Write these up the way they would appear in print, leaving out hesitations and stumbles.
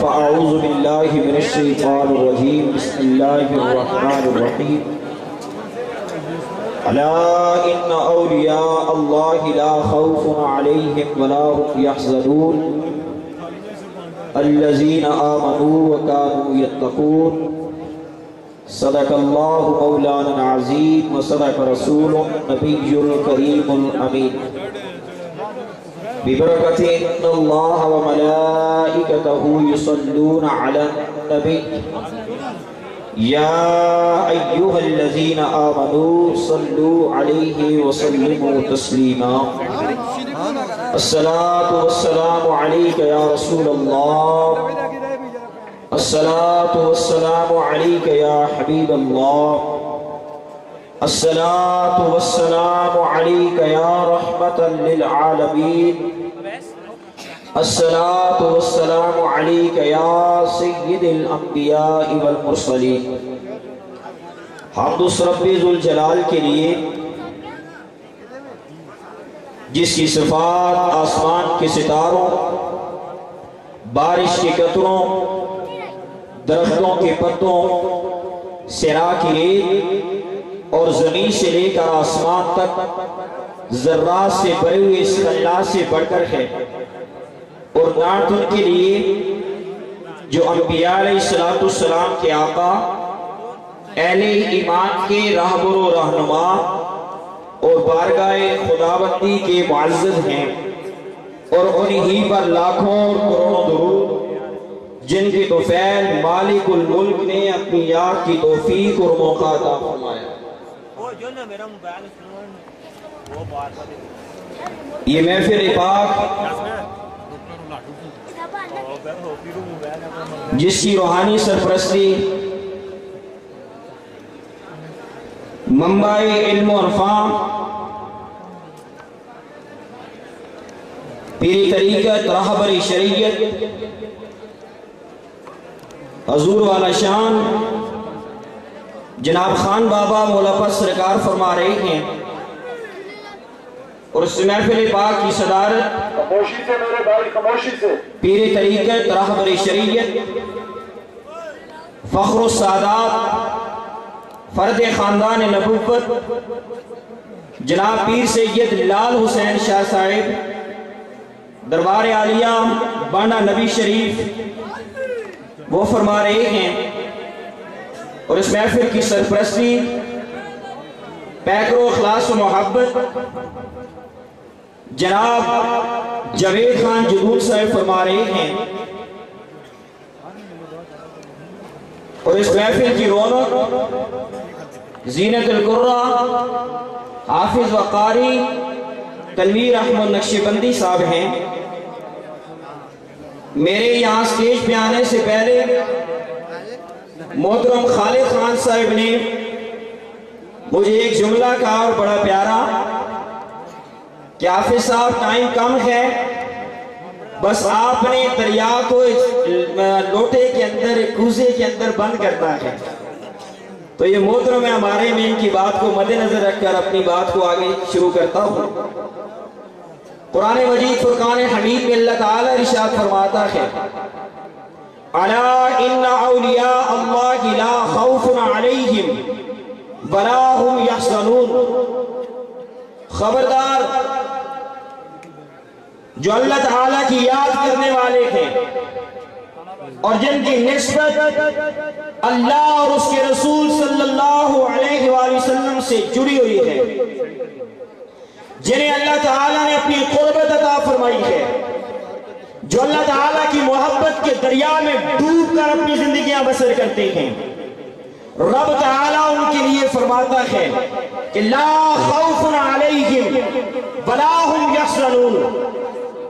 فأعوذ بالله من الشيطان الرجيم بسم الله الرحمن الرحيم ألا إن أولياء الله لا خوف عليهم ولا هم يحزنون الذين آمنوا وكانوا يتقون صدق الله مولانا العظيم وصدق رسوله النبي الكريم الأمين ببركة إن الله وملائكته يصلون على النبي يا أيها الذين آمنوا صلوا عليه وسلموا تسليما الصلاة والسلام عليك يا رسول الله الصلاة والسلام عليك يا حبيب الله الصلاة والسلام عليك يا رحمة للعالمين الصلاة والسلام عليك يا سيد الأنبياء والمرسلين حمد رب ذوالجلال کے لیے جس کی صفات آسمان کے ستاروں، بارش کے قطروں، درختوں کے پتوں، صحرا کی ریت اور زمین سے لے کر آسمان تک ذرات سے بھرے ہوئے اس اللہ سے بڑھ کر ہے، اور نعت ان کے لیے جو انبیاء علیہ السلام کے آقا، اہل ایمان کے راہبر و رہنما اور بارگاہ خداوندی کے معزز ہیں، اور انہی پر لاکھوں اور کروڑوں درود جن کی توفیل مالک الملک نے اپنی یاد کی توفیق اور موقع عطا فرمایا۔ یہ محفل پاک جس کی روحانی سرپرستی منبع علم و عرفان پیری طریقت راہبر شریعت حضور والا شان جناب خان بابا مولا پر سرکار فرما رہے ہیں، اور اس محفل پاک کی صدارت خاموشی سے میرے بھائی، خاموشی سے پیر طریقت راہبر شریعت فخر السادات فرد خاندان نبوت جناب پیر سید لال حسین شاہ صاحب دربار عالیہ بانڈا نبی شریف وہ فرما رہے ہیں، اور اس محفل کی سرپرستی پیکر و اخلاص و محبت جناب جاوید خان جدول صاحب فرما رہے ہیں، اور اس محفل کی رونق زینت القرہ حافظ وقاری تنویر احمد نقشبندی صاحب ہیں۔ میرے یہاں سٹیج پہ آنے سے پہلے محترم خالد خان صاحب نے مجھے ایک جملہ کہا اور بڑا پیارا کہ حافظ صاحب ٹائم کم ہے، بس آپ نے دریا کو لوٹے کے اندر کوزے کے اندر بند کرنا ہے۔ تو یہ محترم ہے ہمارے، میں ان کی بات کو مد نظر رکھ کر اپنی بات کو آگے شروع کرتا ہوں۔ قرآن مجید فرقان حمید میں اللہ تعالیٰ ارشاد فرماتا ہے الا ان اولیاء اللہ لا خوف علیہم ولا هم یحزنون، خبردار جو اللہ تعالیٰ کی یاد کرنے والے ہیں اور جن کی نسبت اللہ اور اس کے رسول صلی اللہ علیہ وآلہ وسلم سے جڑی ہوئی ہے، جنہیں اللہ تعالیٰ نے اپنی قربت عطا فرمائی ہے، جو اللہ تعالیٰ کی محبت کے دریا میں ڈوب کر اپنی زندگیاں بسر کرتے ہیں، رب تعالیٰ ان کے لیے فرماتا ہے کہ لا خوف علیہم ولا هم یحزنون،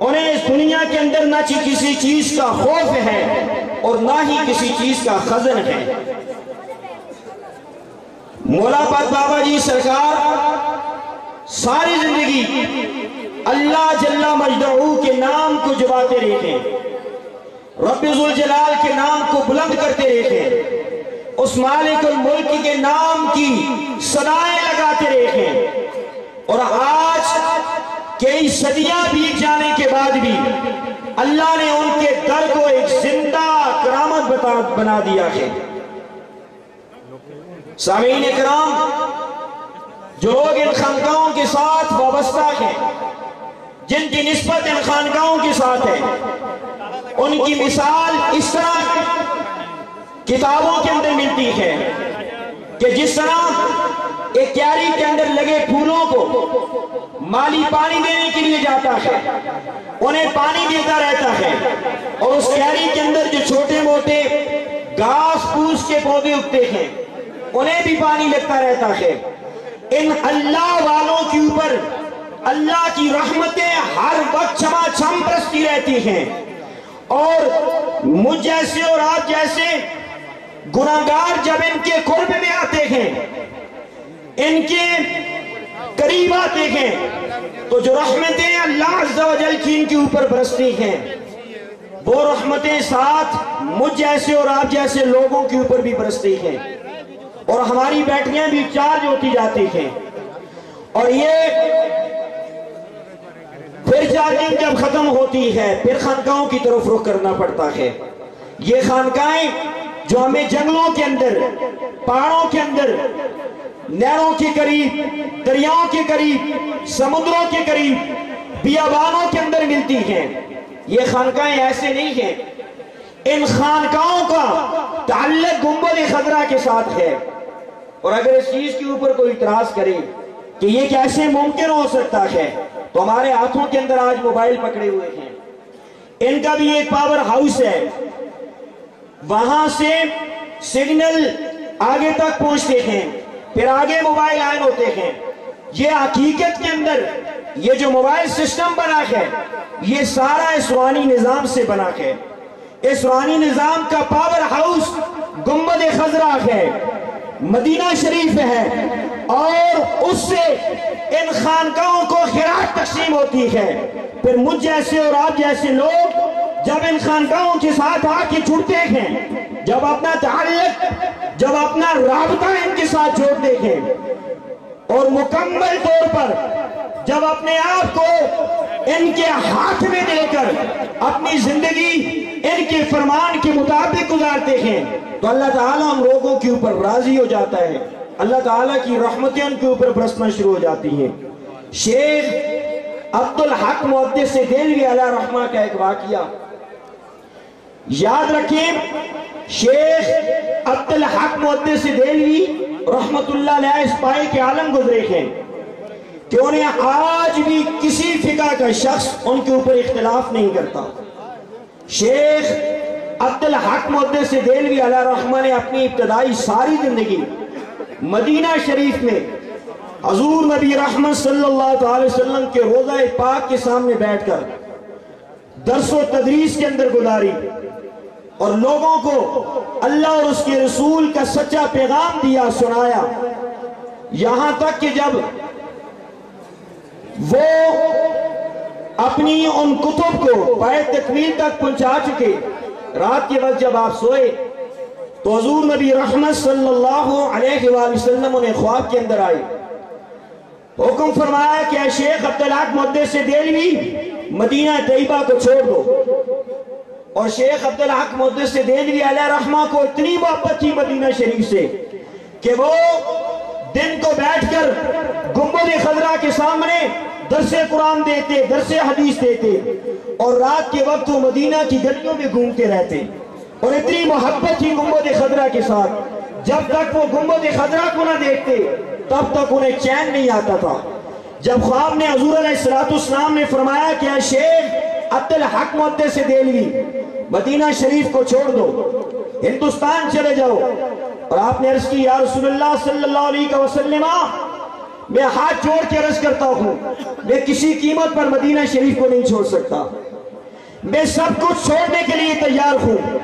انہیں اس دنیا کے اندر نہ کسی چیز کا خوف ہے اور نہ ہی کسی چیز کا خزن ہے۔ مولا پاک بابا جی سرکار ساری زندگی اللہ جل مجدہو کے نام کو جباتے رہتے، رب ذوالجلال کے نام کو بلند کرتے رہتے، اس مالک الملک کے نام کی صدائیں لگاتے رہتے، اور آج کئی صدیاں بیت جانے کے بعد بھی اللہ نے ان کے در کو ایک زندہ بنا دیا ہے۔ سامعین اکرام، جو لوگ ان خانقاہوں کے ساتھ وابستہ ہیں، جن کی نسبت ان خانقاہوں کے ساتھ ہے، ان کی مثال اس طرح کتابوں کے اندر ملتی ہے کہ جس طرح ایک کیاری کے اندر لگے پھولوں کو مالی پانی دینے کے لیے جاتا ہے، انہیں پانی دیتا رہتا ہے، اور اس کیاری کے اندر جو چھوٹے موٹے گھاس پھوس کے پودے اگتے ہیں انہیں بھی پانی لگتا رہتا ہے۔ ان اللہ والوں کے اوپر اللہ کی رحمتیں ہر وقت چھما چھم برستی رہتی ہیں، اور مجھ جیسے اور آپ جیسے گناہگار جب ان کے قرب میں آتے ہیں، ان کے قریب آتے ہیں، تو جو رحمتیں اللہ عز و جل کی ان کے اوپر برستی ہیں، وہ رحمتیں ساتھ مجھ جیسے اور آپ جیسے لوگوں کے اوپر بھی برستی ہیں، اور ہماری بیٹریاں بھی چارج ہوتی جاتی ہیں، اور یہ پھر چارجنگ جب ختم ہوتی ہے پھر خانقاہوں کی طرف رخ کرنا پڑتا ہے۔ یہ خانقاہیں جو ہمیں جنگلوں کے اندر، پہاڑوں کے اندر، نہروں کے قریب، دریاؤں کے قریب، سمندروں کے قریب، بیابانوں کے اندر ملتی ہیں، یہ خانقاہیں ایسے نہیں ہیں۔ ان خانقاہوں کا تعلق گنبد خضرا کے ساتھ ہے، اور اگر اس چیز کے اوپر کوئی اعتراض کرے کہ یہ کیسے ممکن ہو سکتا ہے، تو ہمارے ہاتھوں کے اندر آج موبائل پکڑے ہوئے ہیں، ان کا بھی ایک پاور ہاؤس ہے، وہاں سے سگنل آگے تک پہنچتے ہیں، پھر آگے موبائل آن ہوتے ہیں۔ یہ حقیقت کے اندر یہ جو موبائل سسٹم بنا ہے، یہ سارا اس روحانی نظام سے بنا ہے۔ اس روحانی نظام کا پاور ہاؤس گنبد خضرا ہے، مدینہ شریف ہے، اور اس سے ان خانقاہوں کو خیرات تقسیم ہوتی ہے۔ پھر مجھ جیسے اور آپ جیسے لوگ جب ان خانقاہوں کے ساتھ آ کے جڑتے ہیں، جب اپنا تعلق، جب اپنا رابطہ ان کے ساتھ جوڑتے ہیں، اور مکمل طور پر جب اپنے آپ کو ان کے ہاتھ میں دے کر اپنی زندگی ان کے فرمان کے مطابق گزارتے ہیں، تو اللہ تعالیٰ ہم لوگوں کے اوپر راضی ہو جاتا ہے، اللہ تعالیٰ کی رحمتیں ان کے اوپر برسنا شروع ہو جاتی ہیں۔ شیخ عبدالحق محدث دہلوی علیہ رحمہ کا ایک واقعہ یاد رکھیں۔ شیخ عبدالحق محدث دہلوی رحمت اللہ علیہ اس پائے کے عالم گزرے ہیں کہ انہیں آج بھی کسی فقہ کا شخص ان کے اوپر اختلاف نہیں کرتا۔ شیخ عبدالحق محدث دہلوی علیہ رحمہ نے اپنی ابتدائی ساری زندگی مدینہ شریف میں حضور نبی رحمت صلی اللہ علیہ وسلم کے روضہ پاک کے سامنے بیٹھ کر درس و تدریس کے اندر گزاری، اور لوگوں کو اللہ اور اس کے رسول کا سچا پیغام دیا، سنایا، یہاں تک کہ جب وہ اپنی ان کتب کو پائے تکمیل تک پہنچا چکے، رات کے وقت جب آپ سوئے تو حضور نبی رحمت صلی اللہ علیہ وآلہ وسلم انہیں خواب کے اندر آئے، حکم فرمایا کہ اے شیخ عبدالحق محدث دہلوی مدینہ طیبہ کو چھوڑ دو۔ اور شیخ عبدالحق محدث دہلوی علیہ رحمہ کو اتنی محبت تھی مدینہ شریف سے کہ وہ دن کو بیٹھ کر گنبد خضرا کے سامنے درس قرآن دیتے، درس حدیث دیتے، اور رات کے وقت وہ مدینہ کی گلیوں میں گھومتے رہتے، اور اتنی محبت تھی گنبد خضرا کے ساتھ، جب تک وہ گنبد خضرا کو نہ دیکھتے تب تک انہیں چین نہیں آتا تھا۔ جب خواب میں حضور علیہ السلام نے فرمایا کہ اے شیخ عبدالحق محدث دہلوی مدینہ شریف کو چھوڑ دو، ہندوستان چلے جاؤ، اور آپ نے عرض کی یا رسول اللہ صلی اللہ علیہ وسلم، میں ہاتھ جوڑ کے عرض کرتا ہوں، میں کسی قیمت پر مدینہ شریف کو نہیں چھوڑ سکتا، میں سب کچھ چھوڑنے کے لیے تیار ہوں،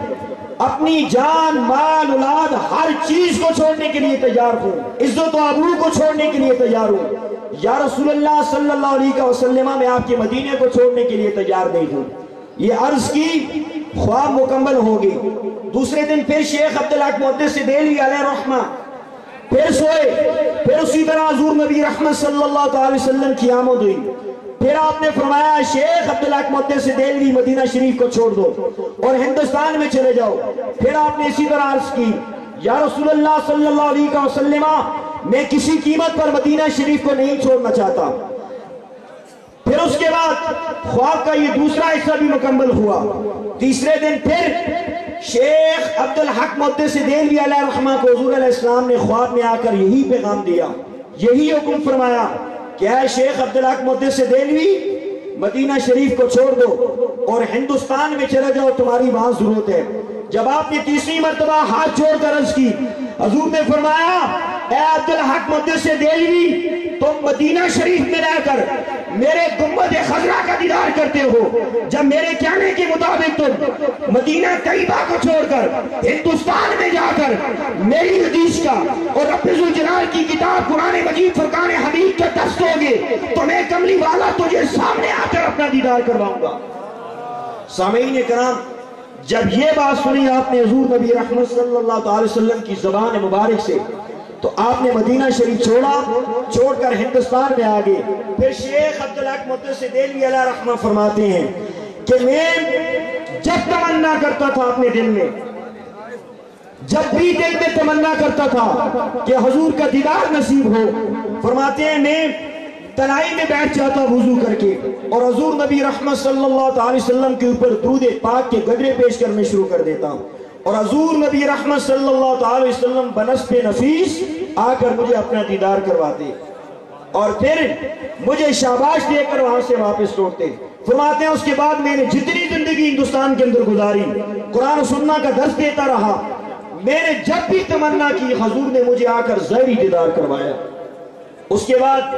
اپنی جان، مال، اولاد، ہر چیز کو چھوڑنے کے لیے تیار ہوں، عزت و آبرو کو چھوڑنے کے لیے تیار ہوں، یا رسول اللہ صلی اللہ علیہ وسلم، میں آپ کے مدینے کو چھوڑنے کے لیے تیار نہیں ہوں۔ یہ عرض کی، خواب مکمل ہوگی۔ دوسرے دن پھر شیخ عبدالحق محدث دہلوی علیہ رحمہ پھر سوئے، پھر اسی طرح حضور نبی رحمت صلی اللہ علیہ وسلم کی آمد ہوئی، پھر آپ نے فرمایا شیخ عبدالحق محدث دہلوی مدینہ شریف کو چھوڑ دو اور ہندوستان میں چلے جاؤ۔ پھر آپ نے اسی طرح عرض کی یا رسول اللہ صلی اللہ علیہ وسلم میں کسی قیمت پر مدینہ شریف کو نہیں چھوڑنا چاہتا۔ پھر اس کے بعد خواب کا یہ دوسرا حصہ بھی مکمل ہوا۔ تیسرے دن پھر شیخ عبدالحق محدث دہلوی علیہ رحمہ کو حضور علیہ السلام نے خواب میں آ کر یہی پیغام دیا، یہی حکم فرمایا کہ اے شیخ عبدالحق محدث دہلوی مدینہ شریف کو چھوڑ دو اور ہندوستان میں چلے جاؤ، تمہاری وہاں ضرورت ہے۔ جب آپ نے تیسری مرتبہ ہاتھ جوڑ کر عرض کی، حضور نے فرمایا اے عبدالحق محدث دہلوی تم مدینہ شریف میں رہ کر میرے گنبد خضرا کا دیدار کرتے ہو، جب میرے کہنے کے مطابق تم مدینہ طیبہ کو چھوڑ کر ہندوستان میں جا کر میری حدیث کا اور رب ذوالجلال کی کتاب قرآن مجید فرقان حمید کا درس دو گے تو میں کملی والا تجھے سامنے آ کر اپنا دیدار کرواؤں گا۔ سامعین کرام، جب یہ بات سنی آپ نے حضور نبی رحمت صلی اللہ علیہ وسلم کی زبان مبارک سے، تو آپ نے مدینہ شریف چھوڑ کر ہندوستان میں آگے۔ پھر شیخ عبدالحق محدث دہلوی علیہ رحمہ فرماتے ہیں کہ میں جب تمنا کرتا تھا اپنے دل میں، جب بھی دل میں تمنا کرتا تھا کہ حضور کا دیدار نصیب ہو، فرماتے ہیں میں تنائی میں بیٹھ جاتا وضو کر کے اور حضور نبی رحمت صلی اللہ علیہ وسلم کے اوپر درود پاک کے گدرے پیش کرنے شروع کر دیتا ہوں، اور حضور نبی رحمت صلی اللہ علیہ وسلم بنسب نفیس آ کر مجھے اپنا دیدار کرواتے اور پھر مجھے شاباش دے کر وہاں سے واپس لوٹتے۔ فرماتے ہیں اس کے بعد میں نے جتنی زندگی ہندوستان کے اندر گزاری قرآن و سنت کا درس دیتا رہا، میں نے جب بھی تمنا کی حضور نے مجھے آ کر ظاہری دیدار کروایا۔ اس کے بعد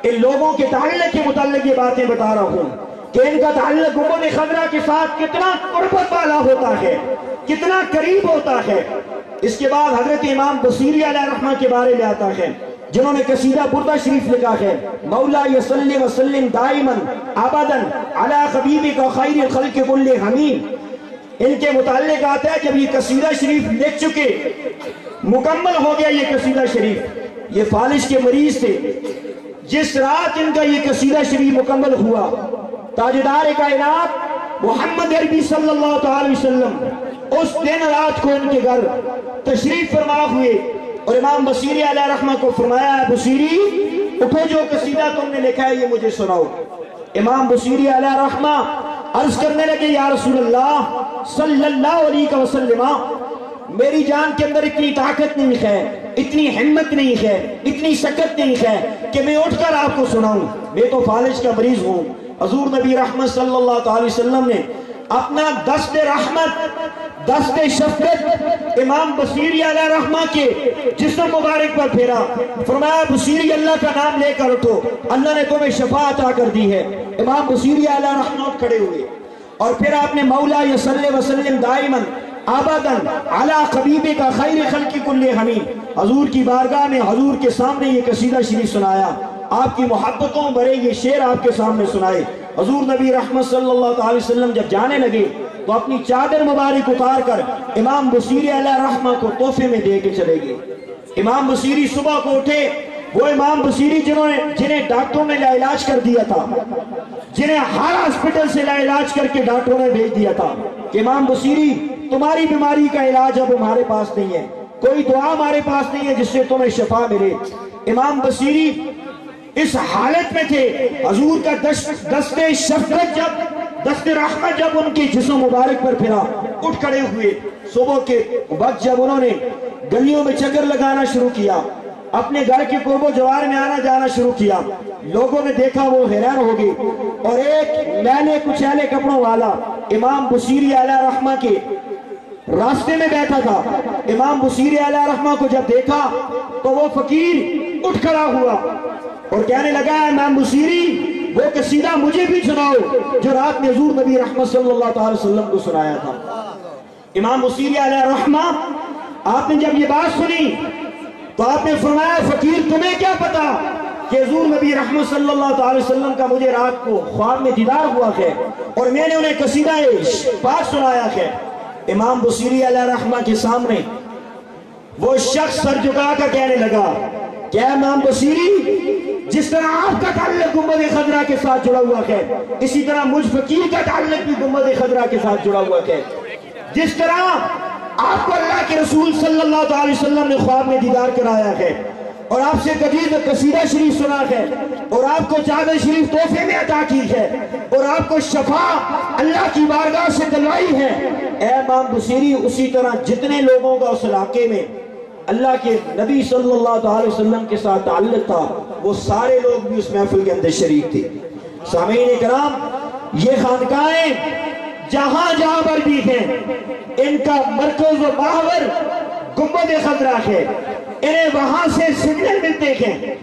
ان لوگوں کے تعلق کے متعلق یہ باتیں بتا رہا ہوں کہ ان کا تعلق گنبد خضرا کے ساتھ کتنا قربت والا ہوتا ہے، کتنا قریب ہوتا ہے۔ اس کے بعد حضرت امام بصیری علیہ رحمہ کے بارے میں آتا ہے جنہوں نے قصیدہ بردہ شریف لکھا ہے، مولا یصلی وسلم دائما ابدا علی حبیبک خیر الخلق کل حمیم۔ ان کے متعلق آتا ہے جب یہ قصیدہ شریف لکھ چکے، مکمل ہو گیا یہ قصیدہ شریف، یہ فالج کے مریض تھے، جس رات ان کا یہ قصیدہ شریف مکمل ہوا تاجدار کائنات محمد عربی صلی اللہ علیہ وسلم اس دن رات کو ان کے گھر تشریف فرما ہوئے اور امام بصیری علیہ رحمہ کو فرمایا بصیری اٹھو، جو قصیدہ تم نے لکھا ہے یہ مجھے سناؤ۔ امام بصیری علیہ رحمہ عرض کرنے لگے یا رسول اللہ صلی اللہ علیہ وسلم میری جان کے اندر اتنی طاقت نہیں ہے، اتنی ہمت نہیں ہے، اتنی سکت نہیں ہے کہ میں اٹھ کر آپ کو سناؤں، میں تو فالج کا مریض ہوں۔ حضور نبی رحمت صلی اللہ علیہ وسلم نے اپنا دست رحمت، دست شفقت امام بصیری علیہ رحمہ کے جسم مبارک پر پھیرا، فرمایا بصیری اللہ کا نام لے کر اٹھو، اللہ نے تمہیں شفا عطا کر دی ہے۔ امام بصیری علیہ رحمہ اٹھ کھڑے ہوئے اور پھر آپ نے مولا یصلی وسلم دائما ابداً علی حبیبک خیر خلق کل حمیم، حضور کی بارگاہ میں حضور کے سامنے یہ قصیدہ شریف سنایا، آپ کی محبتوں بھرے یہ شعر آپ کے سامنے سنائے۔ حضور نبی رحمت صلی اللہ علیہ وسلم جب جانے لگے تو اپنی چادر مبارک اتار کر امام بصیری علیہ رحمہ کو تحفے میں دے کے چلے گئے۔ امام بصیری صبح کو اٹھے، وہ امام بصیری جنہیں ڈاکٹروں نے لا علاج کر دیا تھا، جنہیں ہر ہاسپٹل سے لا علاج کر کے ڈاکٹروں نے بھیج دیا تھا کہ امام بصیری تمہاری بیماری کا علاج اب ہمارے پاس نہیں ہے، کوئی دعا ہمارے پاس نہیں ہے جس سے تمہیں شفا ملے۔ امام بصیری اس حالت میں تھے، حضور کا دست شفقت دست رحمت جب ان کے جسم مبارک پر پھرا، اٹھ کھڑے ہوئے۔ صبح کے وقت جب انہوں نے گلیوں میں چکر لگانا شروع کیا، اپنے گھر کے قرب و جوار میں آنا جانا شروع کیا، لوگوں نے دیکھا وہ حیران ہو گئے، اور ایک میلے کچیلے کپڑوں والا امام بصیری علیہ رحمہ کے راستے میں بیٹھا تھا۔ امام بصیری علیہ رحمہ کو جب دیکھا تو وہ فقیر اٹھ کھڑا ہوا اور کہنے لگا امام بصیری وہ قصیدہ مجھے بھی سناؤ جو رات میں حضور نبی رحمت صلی اللہ علیہ وسلم کو سنایا تھا۔ امام بصیری علیہ رحمہ آپ نے جب یہ بات سنی تو آپ نے فرمایا فقیر تمہیں کیا پتا کہ حضور نبی رحمت صلی اللہ علیہ وسلم کا مجھے رات کو خواب میں دیدار ہوا ہے اور میں نے انہیں قصیدہ پاک سنایا ہے۔ امام بصیری علیہ رحمہ کے سامنے وہ شخص سر جھکا کر کہنے لگا کہ اے امام بصیری، جس طرح آپ کا تعلق گنبد خضرا کے ساتھ جڑا ہوا ہے، اسی طرح مجھ فقیر کا تعلق بھی گنبد خضرا کے ساتھ جڑا ہوا ہے۔ جس طرح آپ کو اللہ کے رسول صلی اللہ علیہ وسلم نے خواب میں دیدار کرایا ہے، اور آپ سے قصیدہ شریف سنا ہے، اور آپ کو چادر شریف تحفے میں عطا کی ہے، اور آپ کو شفا اللہ کی بارگاہ سے دلوائی ہے، اے امام بصیری، اسی طرح جتنے لوگوں کا اس علاقے میں اللہ کے نبی صلی اللہ علیہ وسلم کے ساتھ تعلق تھا، وہ سارے لوگ بھی اس محفل کے اندر شریک تھے۔ سامعین کرام، یہ خانقاہیں جہاں جہاں پر بھی ہیں، ان کا مرکز و محور گنبد خضرا ہے۔ انہیں وہاں سے سگنل ملتے ہیں،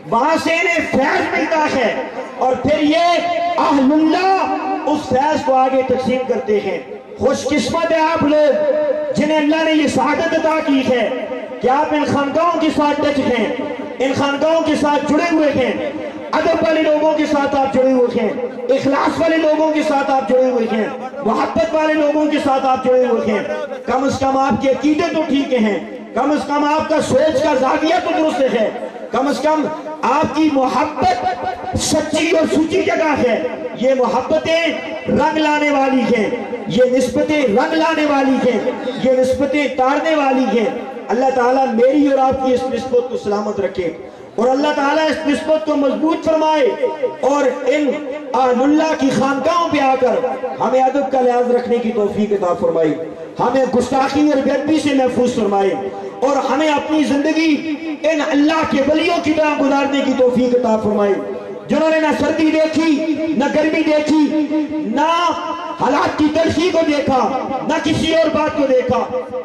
وہاں سے انہیں فیض ملتا ہے، اور پھر یہ اہل اللہ اس فیض کو آگے تقسیم کرتے ہیں۔ خوش قسمت ہے آپ لوگ جنہیں اللہ نے یہ سعادت عطا کی ہے کہ آپ ان خانقاہوں کے ساتھ ٹچ ہیں، ان خانقاہوں کے ساتھ جڑے ہوئے ہیں، ادب والے لوگوں کے ساتھ آپ جڑے ہوئے ہیں، اخلاص والے لوگوں کے ساتھ آپ جڑے ہوئے ہیں، محبت والے لوگوں کے ساتھ آپ جڑے ہوئے ہیں۔ کم از کم آپ کے عقیدے تو ٹھیک ہیں، کم از کم آپ کا سوچ کا زاویہ تو درست ہے، کم از کم آپ کی محبت سچی اور سچی جگہ ہے۔ یہ محبتیں رنگ لانے والی ہیں، یہ نسبتیں رنگ لانے والی ہیں، یہ نسبتیں تارنے والی ہیں۔ اللہ تعالیٰ میری اور آپ کی اس نسبت کو سلامت رکھے، اور اللہ تعالیٰ اس نسبت کو مضبوط فرمائے، اور ان اہل اللہ کی خانقاہوں پہ آ کر ہمیں ادب کا لحاظ رکھنے کی توفیق عطا فرمائے، ہمیں گستاخی اور بے ادبی سے محفوظ فرمائے، اور ہمیں اپنی زندگی ان اللہ کے ولیوں کی طرح گزارنے کی توفیق عطا فرمائے، جنہوں نے نہ سردی دیکھی، نہ گرمی دیکھی، نہ حالات کی تلخی کو دیکھا، نہ کسی اور بات کو دیکھا،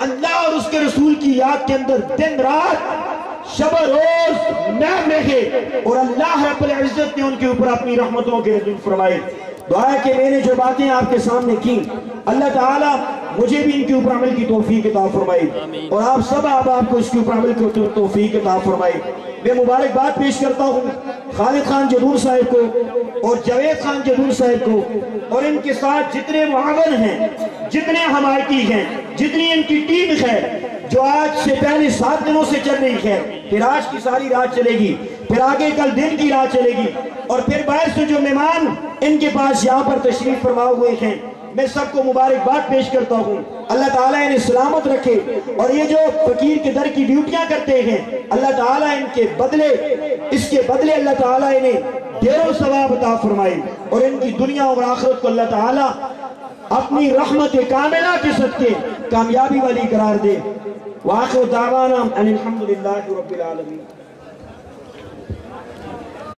اللہ اور اس کے رسول کی یاد کے اندر دن رات شب و روز نعم رہے، اور اللہ رب العزت نے ان کے اوپر اپنی رحمتوں کے نزول فرمائے۔ دعا ہے کہ میں نے جو باتیں آپ کے سامنے کی، اللہ تعالیٰ مجھے بھی ان کے اوپر عمل کی توفیق عطا فرمائے، اور آپ سب آپ کو اس کے اوپر عمل کی توفیق عطا فرمائے۔ میں مبارکباد پیش کرتا ہوں خالد خان جدون صاحب کو اور جاوید خان جدون صاحب کو، اور ان کے ساتھ جتنے معاون ہیں، جتنے حمایتی ہیں، جتنی ان کی ٹیم ہے، جو آج سے پہلے 7 دنوں سے چل رہی ہے، پھر آج کی ساری رات چلے گی، پھر آگے کل دن کی رات چلے گی، اور پھر باہر سے جو مہمان ان کے پاس یہاں پر تشریف فرما ہوئے ہیں، میں سب کو مبارکباد پیش کرتا ہوں۔ اللہ تعالیٰ انہیں سلامت رکھے، اور یہ جو فقیر کے در کی ڈیوٹیاں کرتے ہیں، اللہ تعالیٰ ان کے بدلے، اس کے بدلے اللہ تعالیٰ انہیں ڈھیروں ثواب عطا فرمائے، اور ان کی دنیا اور آخرت کو اللہ تعالیٰ اپنی رحمت کاملہ کے صدقے کامیابی والی قرار دے۔ وآخر دعوانا ان الحمدللہ رب العالمین۔